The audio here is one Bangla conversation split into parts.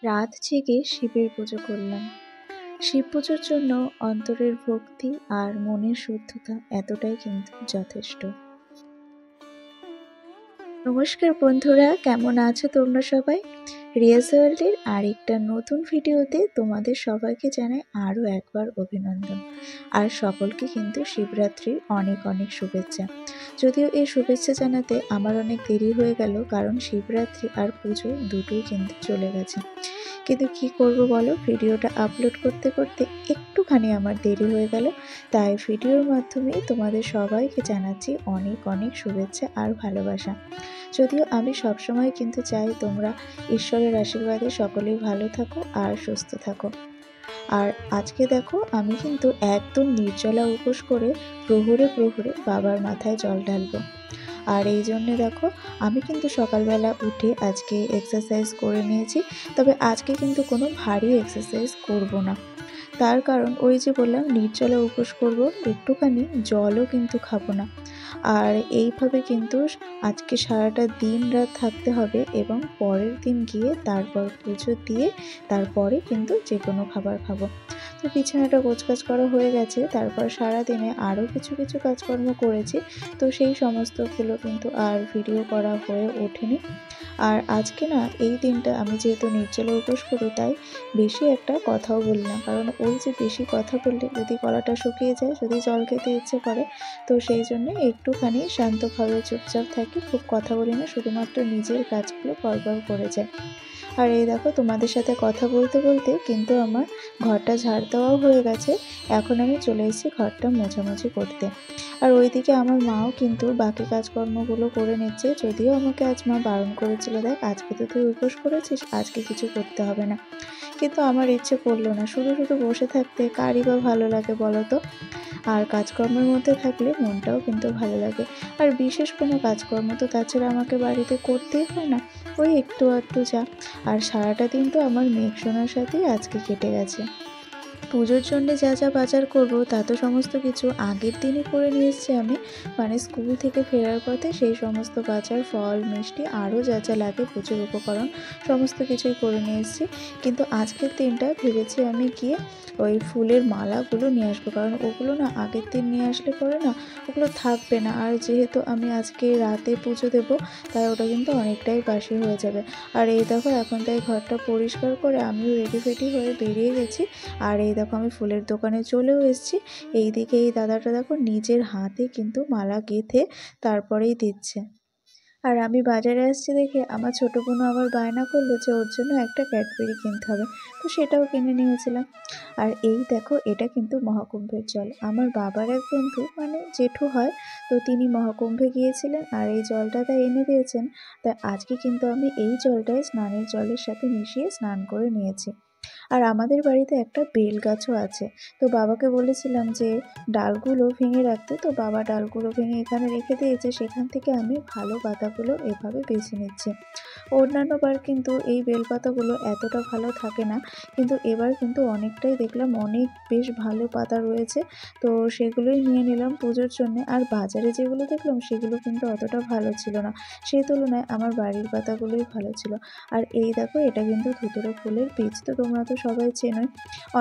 রাত জেগে শিবের পুজো করলাম। শিব পুজোর জন্য অন্তরের ভক্তি আর মনের শুদ্ধতা এতটাই কিন্তু যথেষ্ট। নমস্কার বন্ধুরা, কেমন আছো তোমরা সবাই? রিয়াজ ওয়ার্ল্ডের আরেকটা নতুন ভিডিওতে তোমাদের সবাইকে জানাই আরও একবার অভিনন্দন। আর সকলকে কিন্তু শিবরাত্রির অনেক অনেক শুভেচ্ছা। যদিও এই শুভেচ্ছা জানাতে আমার অনেক দেরি হয়ে গেল, কারণ শিবরাত্রি আর পুজো দুটোই কিন্তু চলে গেছে। কিন্তু কি করব বলো, ভিডিওটা আপলোড করতে করতে একটুখানি আমার দেরি হয়ে গেল। তাই ভিডিওর মাধ্যমে তোমাদের সবাইকে জানাচ্ছি অনেক অনেক শুভেচ্ছা আর ভালোবাসা। যদিও আমি সবসময় কিন্তু চাই তোমরা ঈশ্বরের আশীর্বাদে সকলেই ভালো থাকো আর সুস্থ থাকো। আর আজকে দেখো, আমি কিন্তু একদম নির্জলা উপোস করে প্রহরে প্রহরে বাবার মাথায় জল ঢালবো। আর এই জন্যে দেখো, আমি কিন্তু সকালবেলা উঠে আজকে এক্সারসাইজ করে নিয়েছি। তবে আজকে কিন্তু কোনো ভারী এক্সারসাইজ করব না। তার কারণ ওই যে বললাম, নির্জলা উপোস করব, একটুখানি জলও কিন্তু খাবো না। আর এইভাবে কিন্তু আজকে সারাটা দিন রাত থাকতে হবে, এবং পরের দিন গিয়ে তারপর পুজো দিয়ে তারপরে কিন্তু যে কোনো খাবার খাবো। তো বিছানাটা গোছগাছ করা হয়ে গেছে। তারপর সারাদিনে আরও কিছু কিছু কাজকর্ম করেছি, তো সেই সমস্তগুলো কিন্তু আর ভিডিও করা হয়ে ওঠেনি। আর আজকে না, এই দিনটা আমি যেহেতু নির্জলা উপোস করি, তাই বেশি একটা কথাও বলি না। কারণ ওই যে বেশি কথা বললে যদি গলাটা শুকিয়ে যায়, যদি জল খেতে ইচ্ছে করে, তো সেই জন্যে একটুখানি শান্তভাবে চুপচাপ থাকি, খুব কথা বলি না, শুধুমাত্র নিজের কাজগুলো পরপর করে যাই। আর এই দেখো, তোমাদের সাথে কথা বলতে বলতে কিন্তু আমার ঘরটা ঝাড় দেওয়াও হয়ে গেছে। এখন আমি চলে এসেছি ঘরটা মোছামুছি করতে। আর ওইদিকে আমার মাও কিন্তু বাকি কাজকর্মগুলো করে নিচ্ছে। যদিও আমাকে আজ মা বারণ করেছিল, দেখ আজকে তো তুই উপোস করেছিস, আজকে কিছু করতে হবে না। কিন্তু আমার ইচ্ছে করলো না, শুধু শুধু বসে থাকতে কারই বা ভালো লাগে বলো তো। আর কাজকর্মের মধ্যে থাকলে মনটাও কিন্তু ভালো লাগে। আর বিশেষ কোনো কাজকর্ম তো তাছাড়া আমাকে বাড়িতে করতেই হয় না, ওই একটু আধটু যা। আর সারাটা দিন তো আমার মেঘসোনার সাথেই আজকে কেটে গেছে। পুজোর জন্যে যা যা বাজার করব তা তো সমস্ত কিছু আগের দিনই করে নিয়ে এসেছি আমি। মানে স্কুল থেকে ফেরার পথে সেই সমস্ত বাজার, ফল, মিষ্টি, আরও যা যা লাগে পুজোর উপকরণ, সমস্ত কিছুই করে নিয়ে এসেছি। কিন্তু আজকের দিনটা ভেবেছি আমি গিয়ে ওই ফুলের মালাগুলো নিয়ে আসবো, কারণ ওগুলো না আগের দিন নিয়ে আসলে পরে না ওগুলো থাকবে না। আর যেহেতু আমি আজকে রাতে পুজো দেবো, তাই ওটা কিন্তু অনেকটাই বাসি হয়ে যাবে। আর এই দেখো, এখন তাই ঘরটা পরিষ্কার করে আমিও রেডি ফেডি হয়ে বেরিয়ে গেছি। আর এই দেখো, আমি ফুলের দোকানে চলেও এসেছি। এইদিকে এই দাদাটা দেখো নিজের হাতে কিন্তু মালা গেঁথে তারপরেই দিচ্ছে। আর আমি বাজারে আসছি দেখে আমার ছোটো বোনও আবার বায়না করলো যে ওর জন্য একটা ক্যাডবেরি কিনতে হবে, তো সেটাও কিনে নিয়েছিলাম। আর এই দেখো, এটা কিন্তু মহাকুম্ভের জল। আমার বাবার এক বন্ধু, মানে জেঠু হয়, তো তিনি মহাকুম্ভে গিয়েছিলেন আর এই জলটা তাই এনে দিয়েছেন। তাই আজকে কিন্তু আমি এই জলটাই স্নানের জলের সাথে মিশিয়ে স্নান করে নিয়েছি। আর আমাদের বাড়িতে একটা বেল গাছও আছে, তো বাবাকে বলেছিলাম যে ডালগুলো ভেঙে রাখতে, তো বাবা ডালগুলো ভেঙে এখানে রেখে দিয়েছে। সেখান থেকে আমি ভালো পাতাগুলো এভাবে বেছে নিচ্ছি। অন্যান্যবার কিন্তু এই বেলপাতাগুলো এতটা ভালো থাকে না, কিন্তু এবার কিন্তু অনেকটাই দেখলাম অনেক বেশ ভালো পাতা রয়েছে, তো সেগুলোই নিয়ে নিলাম পুজোর জন্যে। আর বাজারে যেগুলো দেখলাম সেগুলো কিন্তু অতটা ভালো ছিল না, সেই তুলনায় আমার বাড়ির পাতাগুলোই ভালো ছিল। আর এই দেখো, এটা কিন্তু ধুতরা ফুলের বীজ, তো তোমরা তো সবাই চেনোই।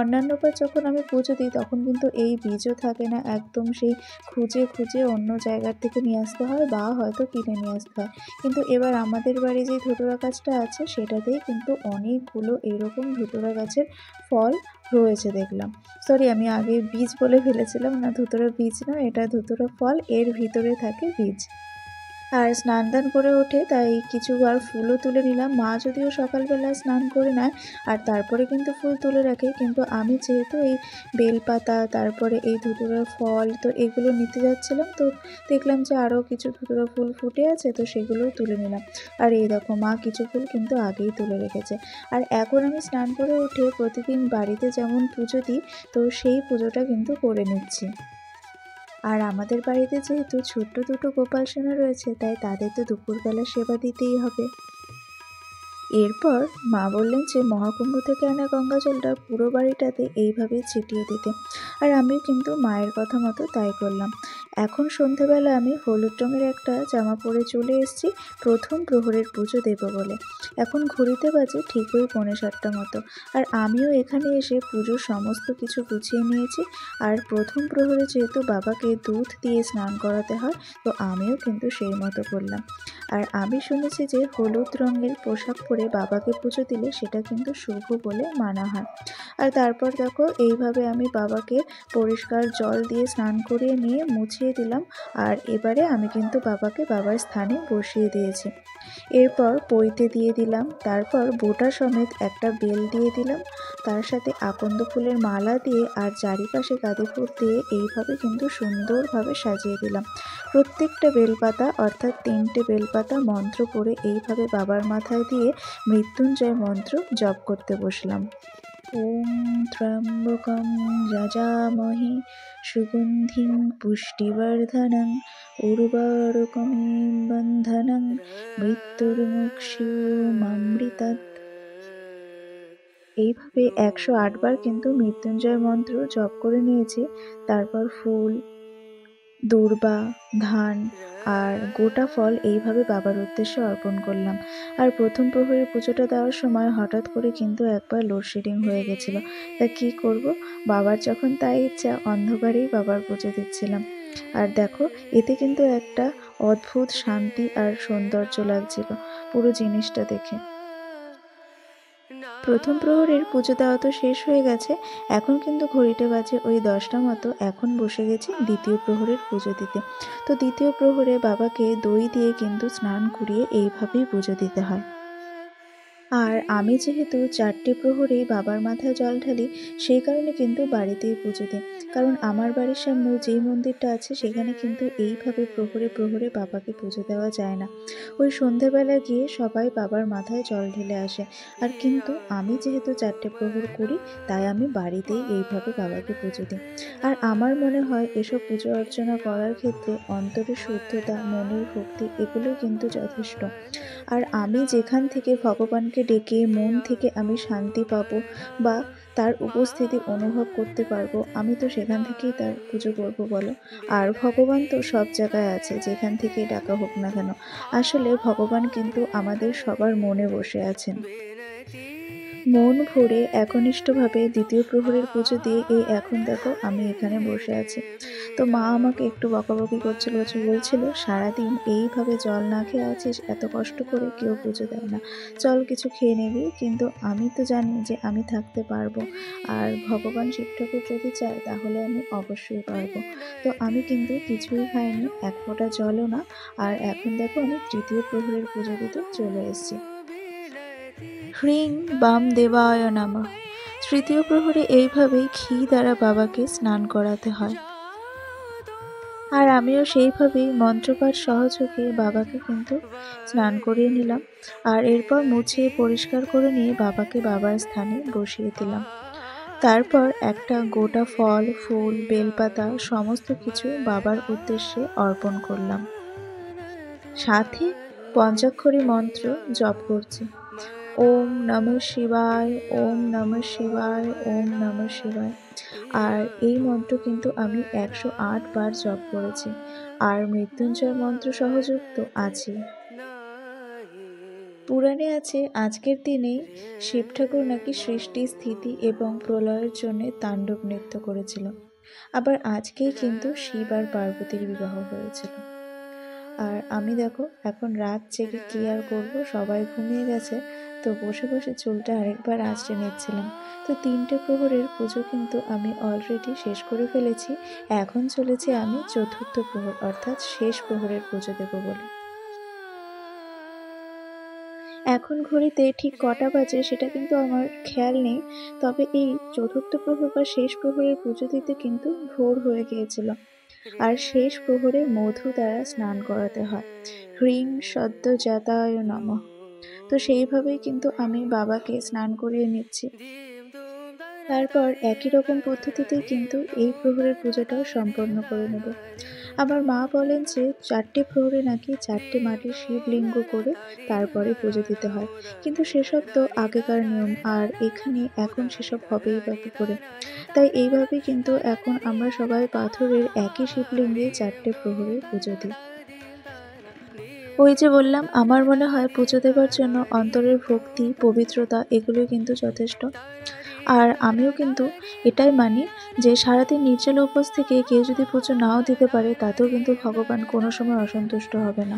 অন্যান্যবার যখন আমি পুজো দিই তখন কিন্তু এই বীজও থাকে না, একদম সেই খুঁজে খুঁজে অন্য জায়গার থেকে নিয়ে আসতে হয় বা হয়তো কিনে নিয়ে আসতে হয়। কিন্তু এবার আমাদের বাড়ি যে ধুতরা গাছটা আছে সেটাতেই কিন্তু অনেকগুলো এরকম ধুতরা গাছের ফল রয়েছে দেখলাম। সরি, আমি আগে বীজ বলে ফেলেছিলাম, না ধুতরা বীজ নয়, এটা ধুতরা ফল, এর ভিতরে থাকে বীজ। আর স্নান দান করে উঠে তাই কিছুবার ফুলও তুলে নিলাম। মা যদিও সকালবেলায় স্নান করে নেয় আর তারপরে কিন্তু ফুল তুলে রাখে, কিন্তু আমি যেহেতু এই বেলপাতা, তারপরে এই ধুতুরা ফল, তো এগুলো নিতে যাচ্ছিলাম, তো দেখলাম যে আরও কিছু ধুতুরা ফুল ফুটে আছে, তো সেগুলোও তুলে নিলাম। আর এই দেখো, মা কিছু ফুল কিন্তু আগেই তুলে রেখেছে। আর এখন আমি স্নান করে উঠে প্রতিদিন বাড়িতে যেমন পুজো দিই, তো সেই পুজোটা কিন্তু করে নিচ্ছি। আর আমাদের বাড়িতে যেহেতু ছোট্ট দুটো গোপাল সোনা রয়েছে, তাই তাদের তো দুপুরবেলা সেবা দিতেই হবে। এরপর মা বললেন যে মহাকুম্ভ থেকে আনা গঙ্গা জলটা পুরো বাড়িটাতে এইভাবে ছিটিয়ে দিতে। আর আমিও কিন্তু মায়ের কথা মতো তাই করলাম। এখন সন্ধেবেলা আমি হলুদ রঙের একটা জামা পরে চলে এসেছি প্রথম প্রহরের পুজো দেব বলে। এখন ঘড়িতে বাজে ঠিক ওই 7:45 মতো। আর আমিও এখানে এসে পুজোর সমস্ত কিছু গুছিয়ে নিয়েছি। আর প্রথম প্রহরে যেহেতু বাবাকে দুধ দিয়ে স্নান করাতে হয়, তো আমিও কিন্তু সেই মতো করলাম। আর আমি শুনেছি যে হলুদ রঙের পোশাক পরে বাবাকে পুজো দিলে সেটা কিন্তু শুভ বলে মানা হয়। আর তারপর দেখো এইভাবে আমি বাবাকে পরিষ্কার জল দিয়ে স্নান করিয়ে নিয়ে মুছিয়ে দিলাম। আর এবারে আমি কিন্তু বাবাকে বাবার স্থানে বসিয়ে দিয়েছি। এরপর পৈতে দিয়ে দিলাম, তারপর বোটা সমেত একটা বেল দিয়ে দিলাম, তার সাথে আকন্দ ফুলের মালা দিয়ে আর চারিপাশে গাঁদা ফুল দিয়ে এইভাবে কিন্তু সুন্দরভাবে সাজিয়ে দিলাম। প্রত্যেকটা বেলপাতা অর্থাৎ 3টে বেলপাতা মন্ত্র পড়ে এইভাবে বাবার মাথায় দিয়ে মৃত্যুঞ্জয় মন্ত্র জপ করতে বসলাম। ওম ত্র্যম্বকং যজামহে সুগন্ধিং পুষ্টিবর্ধনং উর্বরকমিব বন্ধনং মৃত্যুর্মুক্ষীয়মামৃতাৎ। এইভাবে 108 বার কিন্তু মৃত্যুঞ্জয় মন্ত্র জপ করে নিয়েছি। তারপর ফুল, দূর্বা, ধান আর গোটা ফল এইভাবে বাবার উদ্দেশ্যে অর্পণ করলাম। আর প্রথম প্রহরীর পুজোটা দেওয়ার সময় হঠাৎ করে কিন্তু একবার লোডশেডিং হয়ে গেছিলো। তা কী করব, বাবার যখন তাই ইচ্ছা অন্ধকারেই বাবার পুজো দিচ্ছিলাম। আর দেখো এতে কিন্তু একটা অদ্ভুত শান্তি আর সৌন্দর্য লাগছিল পুরো জিনিসটা দেখে। প্রথম প্রহরের পুজো দেওয়া তো শেষ হয়ে গেছে, এখন কিন্তু ঘড়িতে বাজে ওই 10টা মতো। এখন বসে গেছি দ্বিতীয় প্রহরের পুজো দিতে। তো দ্বিতীয় প্রহরে বাবাকে দই দিয়ে কিন্তু স্নান করিয়ে এইভাবেই পুজো দিতে হয়। আর আমি যেহেতু 4টে প্রহরেই বাবার মাথায় জল ঢালি, সেই কারণে কিন্তু বাড়িতেই পুজো দিই। কারণ আমার বাড়ির সামনে যেই মন্দিরটা আছে সেখানে কিন্তু এইভাবে প্রহরে প্রহরে বাবাকে পুজো দেওয়া যায় না। ওই সন্ধেবেলা গিয়ে সবাই বাবার মাথায় জল ঢেলে আসে। আর কিন্তু আমি যেহেতু 4টে প্রহর করি, তাই আমি বাড়িতেই এইভাবে বাবাকে পুজো দিই। আর আমার মনে হয় এসব পুজো অর্চনা করার ক্ষেত্রে অন্তরের শুদ্ধতা, মনের ভক্তি এগুলোই কিন্তু যথেষ্ট। আর আমি যেখান থেকে ভগবানকে ডেকে মন থেকে আমি শান্তি পাবো বা তার উপস্থিতি অনুভব করতে পারবো, আমি তো সেখান থেকেই তার পুজো করবো বলো। আর ভগবান তো সব জায়গায় আছে, যেখান থেকেই ডাকা হোক না কেন। আসলে ভগবান কিন্তু আমাদের সবার মনে বসে আছেন। মন ভরে একনিষ্ঠভাবে দ্বিতীয় প্রহরের পুজো দিয়ে এই এখন দেখো আমি এখানে বসে আছি। তো মা আমাকে একটু বকাবকি করছিল, বলছিল সারাদিন এইভাবে জল না খেয়ে আছিস, এত কষ্ট করে কেউ পুজো দেয় না, চল কিছু খেয়ে নিবি। কিন্তু আমি তো জানি যে আমি থাকতে পারবো, আর ভগবান শিব ঠাকুর যদি চায় তাহলে আমি অবশ্যই পারবো। তো আমি কিন্তু কিছুই খাইনি, এক ফোঁটা জলও না। আর এখন দেখো আমি তৃতীয় প্রহরের পুজো দিতে চলে এসেছি। হ্রিং বাম দেবায় নমঃ। তৃতীয় প্রহরে এইভাবেই ঘি দ্বারা বাবাকে স্নান করাতে হয়। আর আমিও সেইভাবেই মন্ত্রপাঠ সহযোগে বাবাকে কিন্তু স্নান করিয়ে নিলাম। আর এরপর মুছিয়ে পরিষ্কার করে নিয়ে বাবাকে বাবার স্থানে বসিয়ে দিলাম। তারপর একটা গোটা ফল, ফুল, বেলপাতা সমস্ত কিছু বাবার উদ্দেশ্যে অর্পণ করলাম। সাথে পঞ্চাক্ষরী মন্ত্র জপ করছি। ওম নমঃ শিবায়, ওম নমঃ শিবায়, ওম নমঃ শিবায়। আর এই মন্ত্র কিন্তু আমি 108 বার জপ করেছি। আর মৃত্যুঞ্জয় মন্ত্র সহযোগ তো আছেই। পুরাণে আছে আজকের দিনেই শিব ঠাকুর নাকি সৃষ্টি, স্থিতি এবং প্রলয়ের জন্য তাণ্ডব নৃত্য করেছিল। আবার আজকেই কিন্তু শিব আর পার্বতীর বিবাহ হয়েছিল। আর আমি দেখো এখন রাত জেগে কি আর করবো, সবাই ঘুমিয়ে গেছে, তো বসে বসে চুলটা আরেকবার আঁচড়ে নিচ্ছিলাম। তো 3টে প্রহরের পুজো কিন্তু আমি অলরেডি শেষ করে ফেলেছি। এখন চলেছি আমি চতুর্থ প্রহর অর্থাৎ শেষ প্রহরের পুজো দেব বলে। এখন ঘড়িতে ঠিক কটা বাজে সেটা কিন্তু আমার খেয়াল নেই, তবে এই চতুর্থ প্রহর বা শেষ প্রহরের পুজো দিতে কিন্তু ভোর হয়ে গিয়েছিল। আর শেষ প্রহরে মধু দ্বারা স্নান করাতে হয়। হ্রিং সদ্যজাতায় নমঃ। তো সেইভাবেই কিন্তু আমি বাবাকে স্নান করিয়ে নিচ্ছি। তারপর একই রকম পদ্ধতিতেই কিন্তু এই প্রহরের পুজোটাও সম্পন্ন করে নেব। আমার মা বলেন যে 4টে প্রহরে নাকি 4টে মাটির শিবলিঙ্গ করে তারপরে পুজো দিতে হয়, কিন্তু সেসব তো আগেকার নিয়ম, আর এখানে এখন সেসব হবেই বা কী করে। তাই এইভাবেই কিন্তু এখন আমরা সবাই পাথরের একই শিবলিঙ্গে 4টে প্রহরের পুজো দিই। ওই যে বললাম, আমার মনে হয় পুজো দেবার জন্য অন্তরের ভক্তি, পবিত্রতা এগুলোই কিন্তু যথেষ্ট। আর আমিও কিন্তু এটাই মানি যে সারাদিন নির্জলা উপোস থেকে কেউ যদি পুজো নাও দিতে পারে, তাতেও কিন্তু ভগবান কোনো সময় অসন্তুষ্ট হবে না।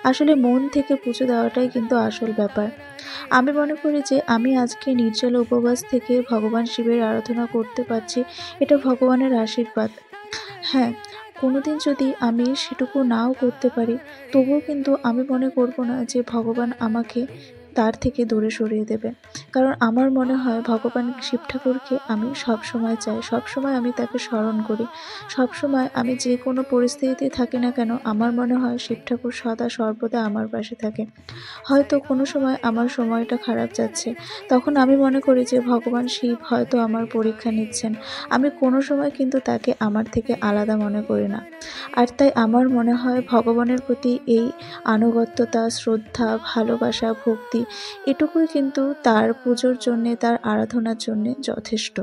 আসলে মন থেকে পুজো দেওয়াটাই কিন্তু আসল ব্যাপার। আমি মনে করি যে আমি আজকে নির্জলা উপবাস থেকে ভগবান শিবের আরাধনা করতে পারছি, এটা ভগবানের আশীর্বাদ। হ্যাঁ, কোনোদিন যদি আমি সেটুকু নাও করতে পারি, তবুও কিন্তু আমি মনে করব না যে ভগবান আমাকে তার থেকে দূরে সরিয়ে দেবে। কারণ আমার মনে হয় ভগবান শিব ঠাকুরকে আমি সবসময় চাই, সবসময় আমি তাকে স্মরণ করি। সবসময় আমি যে কোনো পরিস্থিতিতে থাকি না কেন, আমার মনে হয় শিব ঠাকুর সদা সর্বদা আমার পাশে থাকে। হয়তো কোনো সময় আমার সময়টা খারাপ যাচ্ছে, তখন আমি মনে করি যে ভগবান শিব হয়তো আমার পরীক্ষা নিচ্ছেন। আমি কোনো সময় কিন্তু তাকে আমার থেকে আলাদা মনে করি না। আর তাই আমার মনে হয় ভগবানের প্রতি এই আনুগত্যতা, শ্রদ্ধা, ভালোবাসা, ভক্তি এটুকুই কিন্তু তার পুজোর জন্যে, তার আরাধনার জন্যে যথেষ্ট।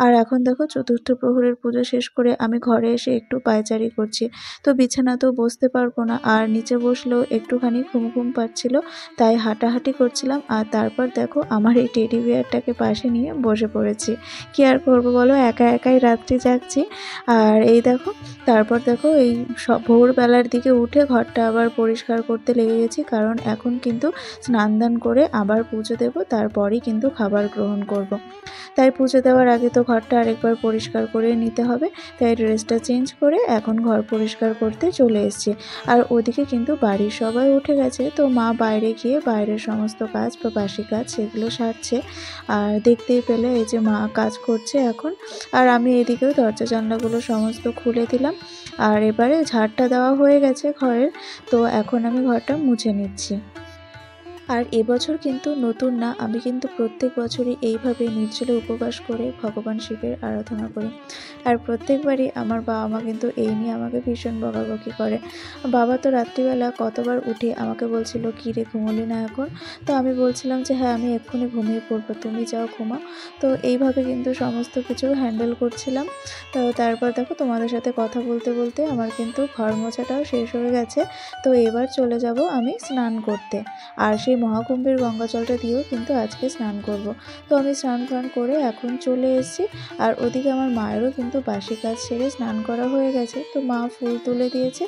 আর এখন দেখো চতুর্থ প্রহরের পুজো শেষ করে আমি ঘরে এসে একটু পায়চারি করছি। তো বিছানাতেও বসতে পারবো না, আর নিচে বসলেও একটুখানি ঘুম পাচ্ছিল, তাই হাঁটাহাঁটি করছিলাম। আর তারপর দেখো আমার এই টেডি বিয়ারটাকে পাশে নিয়ে বসে পড়েছি। কি আর করবো বলো, একা একাই রাত্রি জাগছি। আর এই দেখো, তারপর দেখো এই ভোরবেলার দিকে উঠে ঘরটা আবার পরিষ্কার করতে লেগে গেছি, কারণ এখন কিন্তু স্নান দান করে আবার পুজো দেবো, তারপরই কিন্তু খাবার গ্রহণ করব। তাই পুজো দেওয়ার আগে তো ঘরটা আরেকবার পরিষ্কার করে নিতে হবে। তাই ড্রেসটা চেঞ্জ করে এখন ঘর পরিষ্কার করতে চলে এসেছি। আর ওদিকে কিন্তু বাড়ির সবাই উঠে গেছে, তো মা বাইরে গিয়ে বাইরের সমস্ত কাজ বা বাসি কাজ সেগুলো সারছে। আর দেখতেই পেলে এই যে মা কাজ করছে এখন, আর আমি এদিকেও দরজা জানলাগুলো সমস্ত খুলে দিলাম। আর এবারে ঝাড়টা দেওয়া হয়ে গেছে ঘরের, তো এখন আমি ঘরটা মুছে নিচ্ছি। আর এবছর কিন্তু নতুন না, আমি কিন্তু প্রত্যেক বছরই এইভাবে নির্জলা উপবাস করে ভগবান শিবের আরাধনা করি। আর প্রত্যেকবারই আমার বাবা মা কিন্তু এই নিয়ে আমাকে ভীষণ বকাবকি করে। বাবা তো রাত্রিবেলা কতবার উঠে আমাকে বলছিল, কী রে ঘুমোলি না এখন? তো আমি বলছিলাম যে হ্যাঁ, আমি এক্ষুনি ঘুমিয়ে পড়বো, তুমি যাও ঘুমাও। তো এইভাবে কিন্তু সমস্ত কিছু হ্যান্ডেল করছিলাম। তো তারপর দেখো, তোমাদের সাথে কথা বলতে বলতে আমার কিন্তু ঘর মোছাটাও শেষ হয়ে গেছে। তো এবার চলে যাব আমি স্নান করতে। আর সেই মহাকুম্ভের গঙ্গা জলটা দিয়েও কিন্তু আজকে স্নান করব। তো আমি স্নান টান করে এখন চলে এসেছি। আর ওদিকে আমার মায়েরও কিন্তু বাসি কাজ সেরে স্নান করা হয়ে গেছে, তো মা ফুল তুলে দিয়েছে।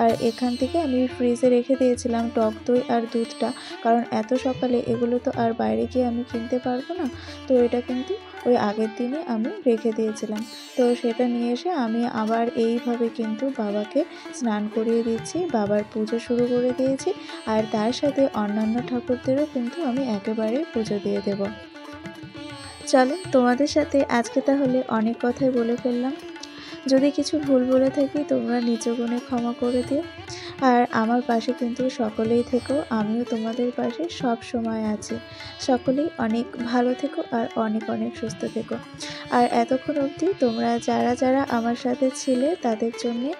আর এখান থেকে আমি ফ্রিজে রেখে দিয়েছিলাম টক দই আর দুধটা, কারণ এত সকালে এগুলো তো আর বাইরে গিয়ে আমি কিনতে পারবো না। তো এটা কিন্তু ওই আগের দিনে আমি রেখে দিয়েছিলাম। তো সেটা নিয়ে এসে আমি আবার এইভাবে কিন্তু বাবাকে স্নান করিয়ে দিচ্ছি, বাবার পুজো শুরু করে দিয়েছি। আর তার সাথে অন্যান্য ঠাকুরদেরও কিন্তু আমি একেবারে পুজো দিয়ে দেব। চলো, তোমাদের সাথে আজকে তাহলে অনেক কথাই বলে ফেললাম। যদি কিছু ভুল বলে থাকি তোমরা নিজ গুণে ক্ষমা করে দিও। আর আমার পাশে কিন্তু সকলেই থেকো, আমিও তোমাদের পাশে সব সময় আছি। সকলেই অনেক ভালো থেকো আর অনেক অনেক সুস্থ থেকো। আর এতক্ষণ অবধি তোমরা যারা যারা আমার সাথে ছিলে তাদের জন্যে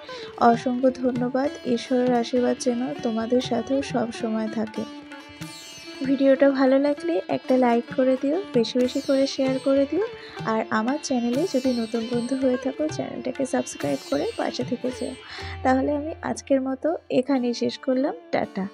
অসংখ্য ধন্যবাদ। ঈশ্বরের আশীর্বাদ যেন তোমাদের সাথেও সব সময় থাকে। ভিডিওটা ভালো লাগলে একটা লাইক করে দিও, বেশি বেশি করে শেয়ার করে দিও। আর আমার চ্যানেলে যদি নতুন বন্ধু হয়ে থাকো, চ্যানেলটাকে সাবস্ক্রাইব করে পাশে থেকে যেও। তাহলে আমি আজকের মতো এখানেই শেষ করলাম। টাটা।